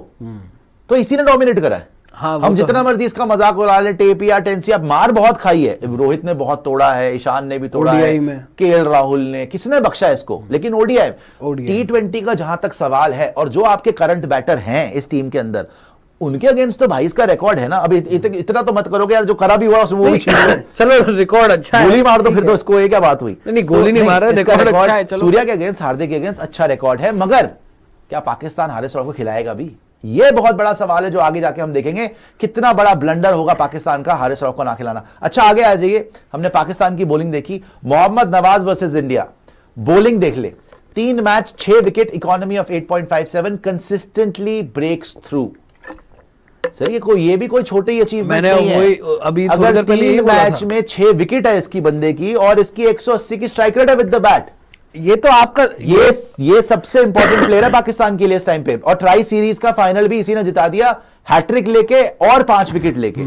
तो इसी ने डोमिनेट करा है। हाँ, हम जितना मर्जी इसका मजाक उड़ा ले, टेप या टेंसी, आप मार बहुत खाई है, रोहित ने बहुत तोड़ा है, ईशान ने भी तोड़ा है, केएल राहुल ने, किसने बख्शा इसको, लेकिन ओडीआई T20 का जहां तक सवाल है, और जो आपके करंट बैटर हैं इस टीम के अंदर, उनके अगेंस्ट तो भाई इसका रिकॉर्ड है ना। अभी इतना तो मत करो कि यार जो करा भी हुआ उसमें वो भी छीन लो। चलो रिकॉर्ड अच्छा है, गोली मार दो फिर तो इसको, ये क्या बात हुई। नहीं गोली नहीं मार रहा, रिकॉर्ड अच्छा है। चलो सूर्या के अगेंस्ट, हार्दिक के अगेंस्ट अच्छा रिकॉर्ड है, मगर क्या पाकिस्तान हारिस रॉफ को खिलाएगा भी, ये बहुत बड़ा सवाल है, जो आगे जाके हम देखेंगे कितना बड़ा ब्लंडर होगा पाकिस्तान का हारिस रॉफ को ना खिलाना। अच्छा आगे आ जाइए, हमने पाकिस्तान की बॉलिंग देखी, Mohammad Nawaz versus India, bowling देख ले, 3 match 6 wicket, economy of 8.57, consistently breaks through. Sir ये भी कोई छोटी अचीवमेंट नहीं है। अभी अगर 3 मैच में 6 विकेट है इसकी बंदे की, और इसकी 180 की स्ट्राइक रेट है विद द बैट, ये तो आपका ये सबसे इंपॉर्टेंट प्लेयर है पाकिस्तान के लिए इस टाइम पे। और ट्राई सीरीज का फाइनल भी इसी ने जिता दिया, हैट्रिक लेके और 5 विकेट लेके।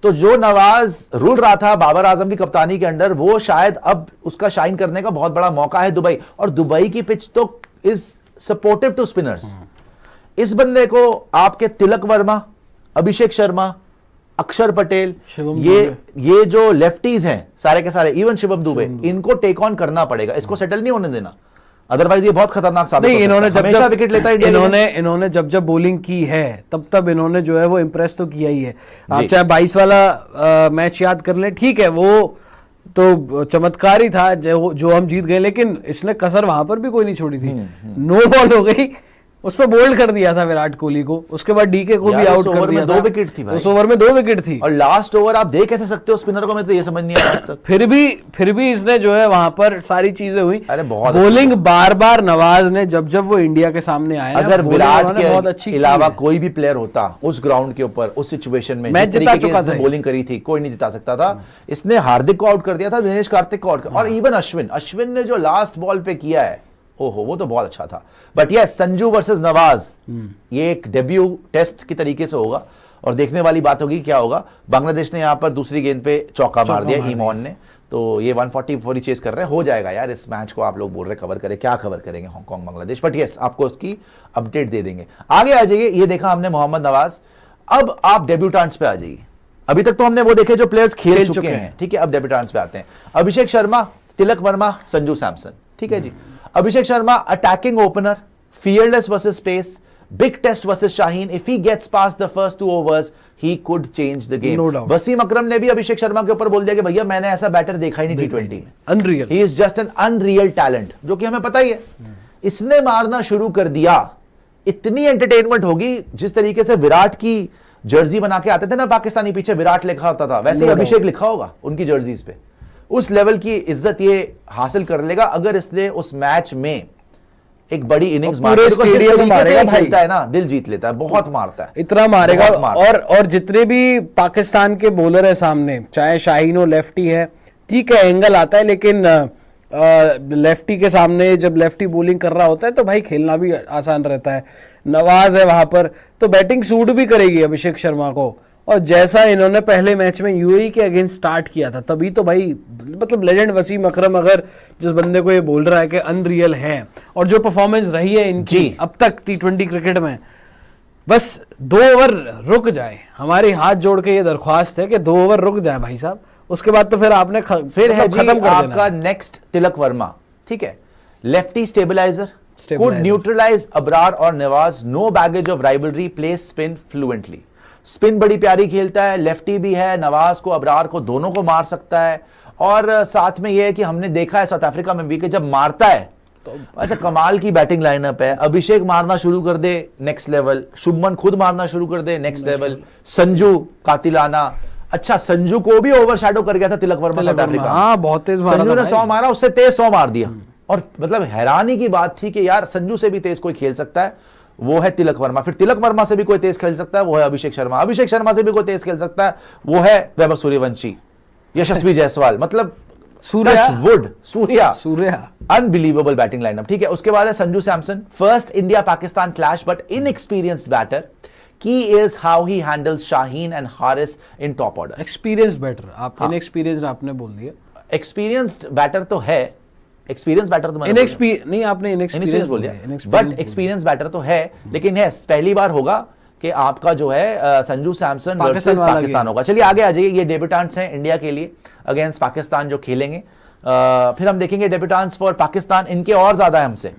तो जो नवाज रुल रहा था बाबर आजम की कप्तानी के अंडर, वो शायद अब उसका शाइन करने का बहुत बड़ा मौका है दुबई, और दुबई की पिच तो इज सपोर्टिव टू स्पिनर्स। इस बंदे को आपके तिलक वर्मा, अभिषेक शर्मा, अक्षर पटेल, ये जो लेफ्टीज हैं सारे के सारे, इवन शिवम दुबे, इनको टेक ऑन करना पड़ेगा, इसको सेटल नहीं होने देना, अदरवाइज ये बहुत खतरनाक साबित हो सकता है। हमेशा विकेट लेता है इन्होंने जब बॉलिंग की है तब इन्होंने जो है वो इंप्रेस तो किया ही है। आप चाहे 22 वाला मैच याद कर लें, ठीक है वो तो चमत्कार ही था जो हम जीत गए, लेकिन इसने कसर वहां पर भी कोई नहीं छोड़ी थी। 9 बॉल हो गई, उस पर बोल्ड कर दिया था विराट कोहली को, उसके बाद डीके को भी यार, आउट उस कर ओवर दिया में था। 2 विकेट थी भाई। उस ओवर में 2 विकेट थी और लास्ट ओवर आप दे कैसे सकते हो स्पिनर को, मैं तो ये समझ नहीं आया आज तक। फिर भी इसने जो है वहां पर सारी चीजें हुई। अरे बहुत बॉलिंग बार बार नवाज ने जब वो इंडिया के सामने आए ना, अगर bowling विराट उन्होंने बहुत अच्छी के की अलावा है। कोई भी प्लेयर होता उस ग्राउंड के ऊपर उस सिचुएशन में, मैच जिस तरीके जिता की चुका इसने था। बॉलिंग करी थी, कोई नहीं जिता सकता था। इसने हार्दिक को आउट कर दिया था, दिनेश कार्तिक को आउट कर, और इवन अश्विन ने जो लास्ट बॉल पे किया है, ओहो वो तो बहुत अच्छा था। But yes, Sanju versus Nawaz, ये एक डेब्यू टेस्ट की तरीके से होगा और देखने वाली बात होगी क्या होगा। बांग्लादेश ने यहां पर दूसरी गेंद पे चौका मार दिया ईमॉन ने, तो ये 144 चेस कर रहे हैं। हो जाएगा यार इस मैच को, आप लोग बोल रहे कवर करें, क्या कवर करेंगे हांगकांग बांग्लादेश, बट यस आपको उसकी अपडेट दे देंगे। आगे आ जाइए, ये देखा हमने मोहम्मद नवाज। अब आप डेब्यूटेंट्स पे आ जाइए। अभी तक तो हमने वो देखे जो प्लेयर्स खेल चुके हैं, ठीक है। अब डेब्यूटेंट्स पे आते हैं। अभिषेक शर्मा, तिलक वर्मा, संजू सैमसन, ठीक है जी। Abhishek Sharma attacking opener, fearless versus pace, big test versus Shaheen. If he gets past the first 2 overs, he could change the game. No doubt. Wasim Akram ने भी अभिषेक शर्मा के ऊपर बोल दिया कि भैया मैंने ऐसा बैटर देखा ही नहीं T20 में। Unreal, He is just an unreal talent, जो कि हमें पता ही है। इसने मारना शुरू कर दिया, इतनी एंटरटेनमेंट होगी। जिस तरीके से विराट की जर्सी बना के आते थे ना पाकिस्तानी, पीछे विराट लिखा होता था, वैसे ही अभिषेक लिखा होगा उनकी जर्सीज पे। उस लेवल की इज्जत ये हासिल कर लेगा अगर इसने उस मैच में एक बड़ी इनिंग्स पूरे स्टेडियम में मारेगा भाई, खेलता है ना, दिल जीत लेता है, बहुत मारता है, इतना मारेगा। बहुत मारता है। और जितने भी पाकिस्तान के बॉलर है सामने, चाहे शाहीन हो, लेफ्टी है, ठीक है एंगल आता है, लेकिन लेफ्टी के सामने जब लेफ्टी बॉलिंग कर रहा होता है तो भाई खेलना भी आसान रहता है। नवाज है वहां पर, तो बैटिंग सूट भी करेगी अभिषेक शर्मा को। और जैसा इन्होंने पहले मैच में यूएई के अगेंस्ट स्टार्ट किया था, तभी तो भाई मतलब लेजेंड वसीम अकरम अगर जिस बंदे को ये बोल रहा है कि अनरियल है, और जो परफॉर्मेंस रही है इनकी अब तक T20 क्रिकेट में, बस 2 ओवर रुक जाए। हमारी हाथ जोड़ के ये दरख्वास्त है कि 2 ओवर रुक जाए भाई साहब, उसके बाद तो फिर आपने फिर है जी खत्म कर आपका देना। नेक्स्ट तिलक वर्मा, ठीक है। Lefty stabiliser, could Stabilizer. neutralize Abrar और Nawaz, no baggage of rivalry, plays spin fluently. Spin बड़ी प्यारी खेलता है, लेफ्टी भी है, नवाज को अबरार को दोनों को मार सकता है। और साथ में यह है कि हमने देखा है साउथ अफ्रीका में भी कि जब मारता है तो ऐसा कमाल की बैटिंग लाइनअप है। अभिषेक मारना शुरू कर दे नेक्स्ट लेवल, शुभमन खुद मारना शुरू कर दे नेक्स्ट लेवल, संजू कातिलाना। अच्छा, संजू को भी ओवरशैडो कर गया था तिलक वर्मा साउथ अफ्रीका। हाँ, बहुत तेज मारा संजू था ने भाई। 100 मारा, उससे तेज 100 मार दिया। और मतलब हैरानी की बात थी कि यार संजू से भी तेज कोई खेल सकता है, वो है तिलक वर्मा। फिर तिलक वर्मा से भी कोई तेज खेल सकता है, वो है अभिषेक शर्मा। अभिषेक शर्मा से भी कोई तेज खेल सकता है, वो है वैभव सूर्यवंशी, यशस्वी जायसवाल। मतलब सूर्या अनबिलीवेबल बैटिंग लाइनअप, ठीक है। उसके बाद है Sanju Samson, first India Pakistan clash but inexperienced batter. Key is how he handles Shaheen and Haris in top order. Experience batter, आप इनएक्सपीरियंस्ड आपने बोल दिया। एक्सपीरियंस्ड बैटर तो है, एक्सपीरियंस बैटर तो नहीं, आपने इनएक्सपीरियंस बोल दिया, बट एक्सपीरियंस बैटर तो है। लेकिन यस, पहली बार होगा कि आपका जो है संजू सैमसन वर्सेस पाकिस्तान होगा। चलिए आगे आ जाइए, ये डेब्यूटेंट्स हैं इंडिया के लिए अगेंस्ट पाकिस्तान जो खेलेंगे। फिर हम देखेंगे डेब्यूटेंट्स फॉर पाकिस्तान, इनके और ज्यादा है हमसे।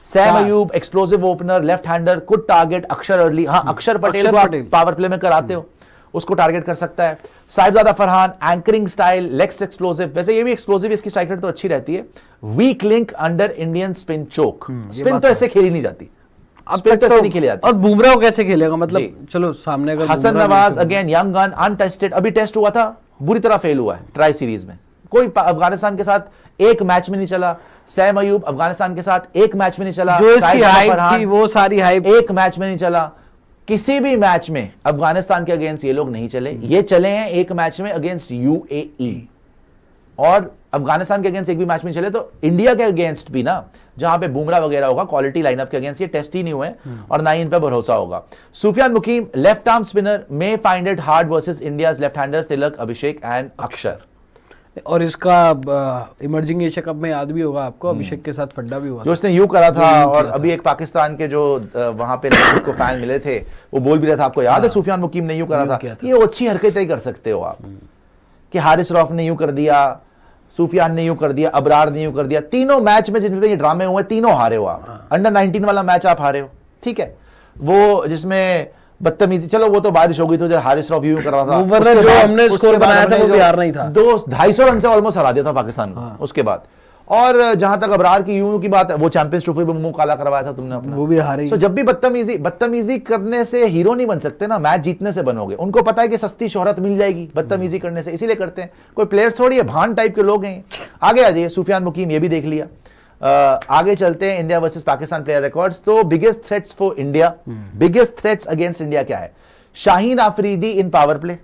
Saim Ayub, explosive opener, left hander, could target Axar early. हाँ, अक्षर पटेल को आप पावर प्ले में कराते हो, उसको टारगेट कर सकता है। Sahibzada Farhan, anchoring style, legs explosive, वैसे ये भी एक्सप्लोसिव, इसकी स्ट्राइक रेट तो अच्छी रहती है। Weak link under Indian spin choke, spin तो ऐसे खेली नहीं जाती, स्पिन तो ऐसे नहीं खेली जाती। और बुमराह कैसे खेलेगा, मतलब चलो सामने का Hasan Nawaz again young gun, untested, अभी टेस्ट हुआ था, बुरी तरह फेल हुआ है ट्राई सीरीज में, कोई अफगानिस्तान के साथ एक मैच में नहीं चला। सैम अयूब अफगानिस्तान के साथ एक मैच में नहीं चला, जो इसकी हाइप थी वो सारी हाइप एक मैच में नहीं चला। किसी भी मैच में अफगानिस्तान के अगेंस्ट ये लोग नहीं चले, ये चले हैं एक मैच में अगेंस्ट यूएई, और अफगानिस्तान के अगेंस्ट एक भी मैच में चले। तो इंडिया के अगेंस्ट भी ना, जहां पे बुमराह वगैरह होगा, क्वालिटी लाइनअप के अगेंस्ट ये टेस्ट ही नहीं हुए और ना ही इन पे भरोसा होगा। Sufiyan Muqeem, left arm spinner, may find it hard versus India's left handers Tilak, Abhishek and Axar. और इसका इमर्जिंग एशिया कप में याद भी होगा आपको, अभिषेक के साथ फड्डा भी हुआ जो उसने यू करा था। और अभी एक पाकिस्तान के जो वहां पे को फैन मिले थे, वो बोल भी रहा था, आपको याद है सुफियान मुकीम ने यू करा था। ये अच्छी हरकतें कर सकते हो आप, कि हारिस रऊफ ने यू कर दिया, सुफियान ने यू कर दिया, अबरार ने यू कर दिया। तीनों मैच में जिनमें ये ड्रामे हुए, तीनों हारे हो आप। अंडर 19 वाला मैच आप हारे हो, ठीक है, वो जिसमें बदतमीजी, चलो वो तो बारिश हो गई तो हारिस रऊफ यूं कर रहा था, जो हमने स्कोर बनाया था वो भी हार नहीं था, 250 रन से ऑलमोस्ट हरा दिया था पाकिस्तान को उसके बाद। और जहां तक अबरार की यूं की बात है, वो चैंपियंस ट्रॉफी में मुंह काला करवाया था तुमने अपना, वो भी हारी। तो जब भी बदतमीजी करने से हीरो नहीं बन सकते ना, मैच जीतने से बनोगे। उनको पता है कि सस्ती शोहरत मिल जाएगी बदतमीजी करने से, इसीलिए करते हैं। कोई प्लेयर्स थोड़ी है, भान टाइप के लोग हैं। आगे आ जाइए, सुफियान मुकीम, ये भी देख लिया। आगे चलते हैं, India versus Pakistan player records. तो biggest threats for India, biggest threats against India क्या है? Shaheen Afridi in power play,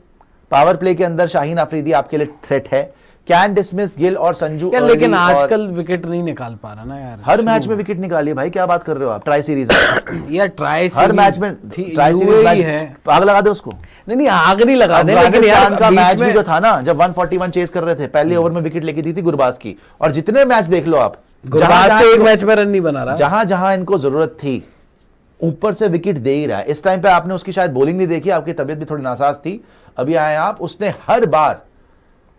power play के अंदर शाहीन आफरीदी आपके लिए थ्रेट है। कैन डिसमिस गिल और संजू यार, लेकिन आजकल विकेट नहीं निकाल पा रहा ना यार। हर मैच में विकेट निकालिए भाई, क्या बात कर रहे हो आप? ट्राई सीरीज में यार, ट्राई हर मैच में ट्राई सीरीज मैच है, आग लगा दे उसको। नहीं आग नहीं लगा दे, लेकिन राजस्थान का मैच भी जो था ना, जब 141 चेस कर रहे थे, पहले ओवर में विकेट लेके दी थी गुरबाज की, और जितने मैच देख लो आप, गुरबाज से एक मैच में रन नहीं बना रहा, जहां जहां इनको जरूरत थी ऊपर से विकेट दे ही रहा है। इस टाइम पे आपने उसकी शायद बॉलिंग नहीं देखी, आपकी तबीयत भी थोड़ी नासाज थी, अभी आए आप। उसने हर बार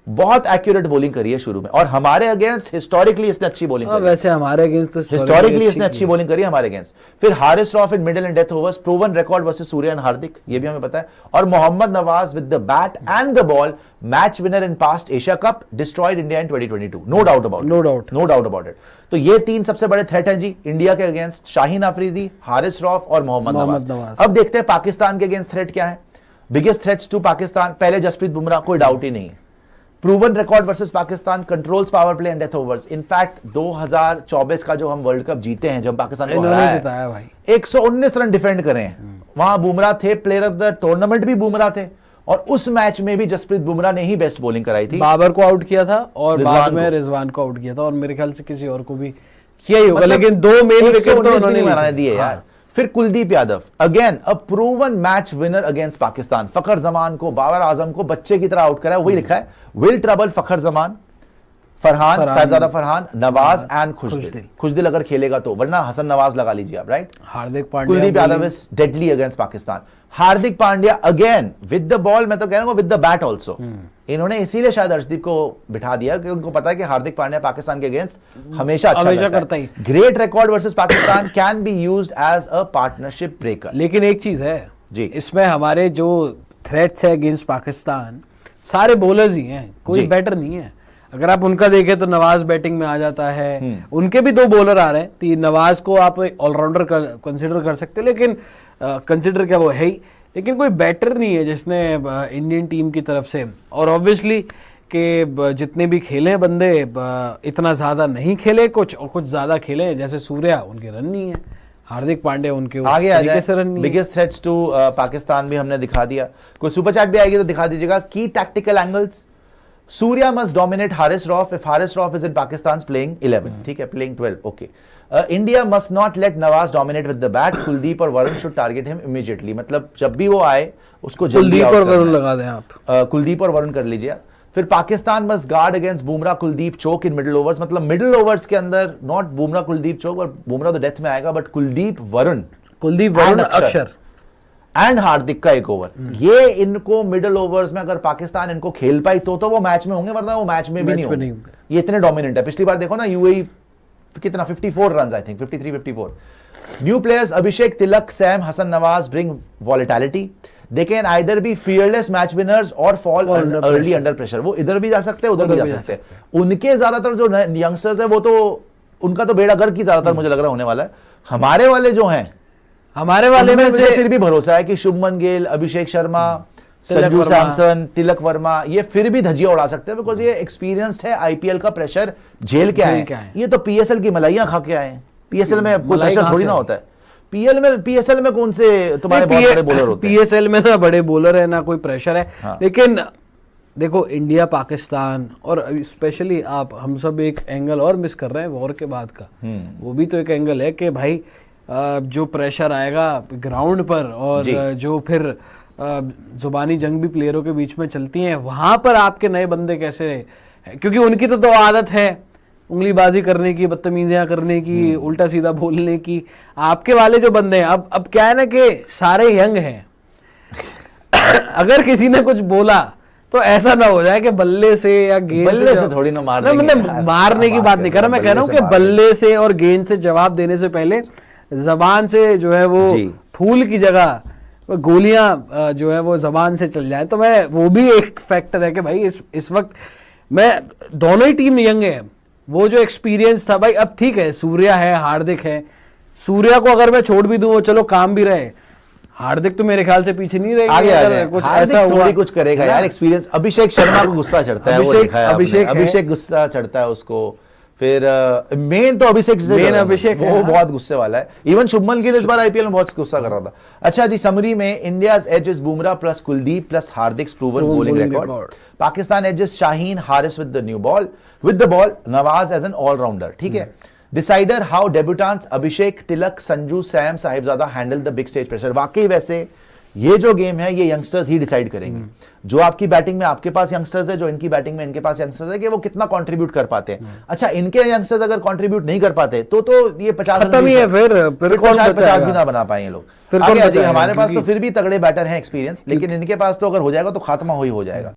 बहुत एक्यूरेट बॉलिंग करी है शुरू में, और हमारे अगेंस्ट हिस्टोरिकली इसने अच्छी बॉलिंग करी। वैसे हमारे अगेंस्ट तो हिस्टोरिकली इसने अच्छी बॉलिंग करी हमारे अगेंस्ट। फिर Haris Rauf in middle and death overs, proven record versus Surya and Hardik, ये भी हमें पता है। और Mohammad Nawaz with the bat and the ball, match winner in past Asia cup, destroyed India in 2022, no doubt about it. तो ये तीन सबसे बड़े थ्रेट हैं जी इंडिया के अगेंस्ट, शाहीन आफरीदी, हारिस रॉफ और मोहम्मद नवाज। अब देखते हैं पाकिस्तान के अगेंस्ट थ्रेट क्या है। बिगेस्ट थ्रेट्स टू पाकिस्तान, पहले जसप्रीत बुमराह, कोई डाउट ही नहीं है। Proven record versus Pakistan, controls power play and death overs. In fact 2024 का जो हम वर्ल्ड कप जीते हैं, जब पाकिस्तान को हराया भाई, 119 रन डिफेंड करे हैं, वहां बुमराह थे, प्लेयर ऑफ द टूर्नामेंट भी बुमराह थे, और उस मैच में भी जसप्रीत बुमराह ने ही बेस्ट बॉलिंग कराई थी। बाबर को आउट किया था और बाद में रिजवान को आउट किया था, और मेरे ख्याल से किसी और को भी किया ही होगा, लेकिन दो मेन विकेट तो उन्होंने मारने दिए यार। फिर Kuldeep Yadav, again a proven match winner against Pakistan, Fakhar Zaman को, बाबर आजम को बच्चे की तरह आउट करा है, वही लिखा है, will trouble Fakhar Zaman, Farhan, Sahibzada Farhan, Nawaz and Khushdil अगर खेलेगा तो, वरना हसन नवाज लगा लीजिए आप, right. Hardik Pandya, Kuldeep Yadav is deadly against Pakistan. Hardik Pandya again with the ball, मैं तो कह रहा हूं विद द बैट ऑल्सो। इन्होंने इसीलिए शायद अर्शदीप को बिठा दिया कि उनको पता है कि हार्दिक पांड्या पाकिस्तान के अगेंस्ट हमेशा अच्छा करता है। Great record versus Pakistan, can be used as a partnership breaker. लेकिन एक चीज है जी, इसमें हमारे जो थ्रेट्स है अगेंस्ट पाकिस्तान, सारे बॉलर्स ही हैं, कोई बैटर नहीं है। अगर आप उनका देखें तो नवाज बैटिंग में आ जाता है, उनके भी दो बॉलर आ रहे हैं, नवाज को आप ऑलराउंडर कंसिडर कर सकते हो, लेकिन कंसिडर क्या वो है ही, लेकिन कोई बैटर नहीं है जिसने इंडियन टीम की तरफ से। और ऑब्वियसली कि जितने भी खेले बंदे इतना ज़्यादा नहीं खेले, कुछ ज़्यादा खेले, जैसे सूर्या, उनके रन नहीं है, हार्दिक पांड्या उनके आगे आ जाए। बिगेस्ट थ्रेट्स टू पाकिस्तान भी हमने दिखा दिया, कोई सुपर चैट भी आएगी तो दिखा दीजिएगा। Key tactical angles, Surya must dominate Haris Rauf if Haris Rauf is in Pakistan playing 11, ठीक है, playing 12, okay. India must not let Nawaz dominate with the bat, Kuldeep और Varun should target him immediately, मतलब जब भी वो आए उसको कुलदीप और वरुण लगा दें आप, कुलदीप और वरुण कर लीजिए। फिर Pakistan must guard against Bumrah Kuldeep choke in middle overs, मतलब मिडिल ओवर्स के अंदर नॉट बुमराह कुलदीप चोक, और बुमराह तो डेथ में आएगा, बट कुलदीप वरुण अक्षर एंड हार्दिक का एक ओवर, ये इनको मिडिल ओवर्स में अगर पाकिस्तान इनको खेल पाई तो वो मैच में होंगे, वरना वो मैच में भी नहीं होंगे। ये इतने डोमिनेंट है। पिछली बार देखो ना, यूएई कितना 54 run, I think 53-54। New players, Abhishek, Tilak, Saim, Hasan Nawaz bring volatility. They can either be fearless match winners और फॉल अर्ली अंडर प्रेशर। वो इधर भी जा सकते हैं, उधर भी जा सकते हैं। उनके ज्यादातर जो यंगस्टर्स है, वो तो उनका तो बेड़ा गर्क ही ज्यादातर मुझे लग रहा है होने वाला है। हमारे वाले जो हैं, हमारे वाले में से फिर भी भरोसा है कि शुभमन गिल, अभिषेक शर्मा, संजू सैमसन, तिलक वर्मा, ये फिर भी धजिया उड़ा सकते हैं, बिकॉज ये एक्सपीरियंस्ड है, आईपीएल का प्रेशर झेल के आए। ये तो पीएसएल की मलाइयां खा के आए। पीएसएल में कोई प्रेशर थोड़ी ना होता है। पीएसएल में कौन से तुम्हारे बहुत बड़े बॉलर होते हैं? पीएसएल में ना बड़े बॉलर है ना कोई प्रेशर है। हाँ। लेकिन देखो, इंडिया पाकिस्तान, और स्पेशली आप, हम सब एक एंगल और मिस कर रहे हैं वॉर के बाद का। वो भी तो एक एंगल है कि भाई जो प्रेशर आएगा ग्राउंड पर, और जो फिर जुबानी जंग भी प्लेयरों के बीच में चलती हैं, वहां पर आपके नए बंदे कैसे, क्योंकि उनकी तो आदत है उंगलीबाजी करने की, बदतमीजियां करने की, उल्टा सीधा बोलने की। आपके वाले जो बंदे हैं, अब क्या है ना कि सारे यंग हैं। अगर किसी ने कुछ बोला तो ऐसा ना हो जाए कि बल्ले से या गेंद से थोड़ी ना मार देंगे। मतलब मारने की बात नहीं कर रहा, मैं कह रहा हूँ कि बल्ले से और गेंद से जवाब देने से पहले जबान से जो है वो फूल की जगह गोलियां जो है वो जबान से चल जाए। तो मैं, वो भी एक फैक्टर है कि भाई इस वक्त मैं, दोनों ही टीम यंग है, वो जो एक्सपीरियंस था भाई, अब ठीक है सूर्या है, हार्दिक है, सूर्या को अगर मैं छोड़ भी दूं वो चलो काम भी रहे, हार्दिक तो मेरे ख्याल से पीछे नहीं रहेगा। आगे अगर कुछ हार्दिक ऐसा हुआ थोड़ी कुछ करेगा यार, एक्सपीरियंस। अभिषेक शर्मा को गुस्सा चढ़ता है, वो देखा है आपने। अभिषेक गुस्सा चढ़ता है उसको। फिर मेन तो अभिषेक से, मेन अभिषेक वो बहुत गुस्से वाला है। इवन शुभमन गिल इस बार आईपीएल में बहुत गुस्सा कर रहा था। अच्छा जी, समरी में India's edge is Bumrah plus Kuldeep plus Hardik proven bowling record. Pakistan edges Shaheen Haris with the ball, Nawaz as an all rounder. ठीक है। Decider how debutants Abhishek, Tilak, Sanju, Saim, Sahibzada handle the big stage pressure. वाकई वैसे ये जो गेम है ये यंगस्टर्स ही डिसाइड करेंगे। जो आपकी बैटिंग में आपके पास यंगस्टर्स है, जो इनकी बैटिंग में इनके पास यंगस्टर्स है, कि वो कितना कंट्रीब्यूट कर पाते हैं। अच्छा, इनके यंगस्टर्स अगर कंट्रीब्यूट नहीं कर पाते तो ये 50 खत्म ही है। फिर कौन 50 भी ना बना पाए लोग। फिर हमारे पास तो फिर भी तगड़े बैटर हैं, एक्सपीरियंस, लेकिन इनके पास तो अगर हो जाएगा तो खात्मा हो ही हो जाएगा।